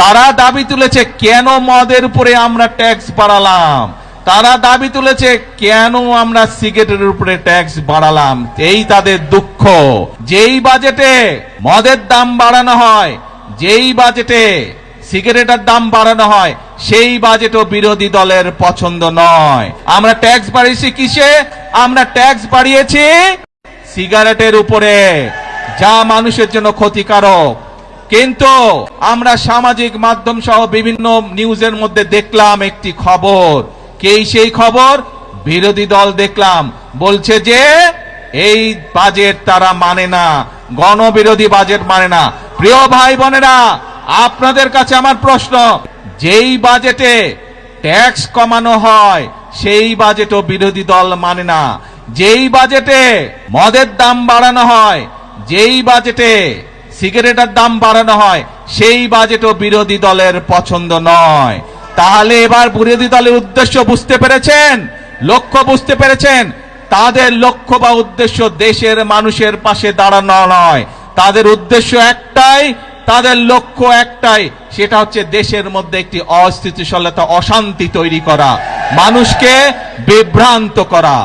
তারা দাবি তুলেছে কেন মদের উপরে আমরা ট্যাক্স বাড়ালাম, তারা দাবি তুলেছে কেন আমরা সিগারেটের উপরে ট্যাক্স বাড়ালাম। এই তাদের দুঃখ। যেই বাজেটে মদের দাম বাড়ানো হয়, যেই বাজেটে সিগারেটের দাম বাড়ানো হয়, সেই বাজেটও বিরোধী দলের পছন্দ নয়। আমরা ট্যাক্স বাড়িয়েছি কিসে? আমরা ট্যাক্স বাড়িয়েছি সিগারেটের উপরে, যা মানুষের জন্য ক্ষতিকারক। কিন্তু আমরা সামাজিক মাধ্যম সহ বিভিন্ন নিউজের মধ্যে দেখলাম একটি খবর। সেই খবর বিরোধী দল দেখলাম বলছে যে এই বাজেট তারা মানে না, গণবিরোধী বাজেট মানে না। প্রিয় ভাই বোনেরা, আপনাদের কাছে আমার প্রশ্ন, যেই বাজেটে ট্যাক্স কমানো হয় সেই বাজেটও বিরোধী দল মানে না। যেই বাজেটে মদের দাম বাড়ানো হয়, যেই বাজেটে সিগারেটের দাম বাড়ানো হয়, সেই বাজেটও বিরোধী দলের পছন্দ নয়। তাহলে এবার বিরোধী দলের উদ্দেশ্য বুঝতে পেরেছেন, লক্ষ্য বুঝতে পেরেছেন? তাদের লক্ষ্য বা উদ্দেশ্য দেশের মানুষের পাশে দাঁড়ানো নয়, তাদের উদ্দেশ্য একটাই, তাদের লক্ষ্য একটাই, সেটা হচ্ছে দেশের মধ্যে একটি অস্থিতিশীলতা, অশান্তি তৈরি করা, মানুষকে বিভ্রান্ত করা।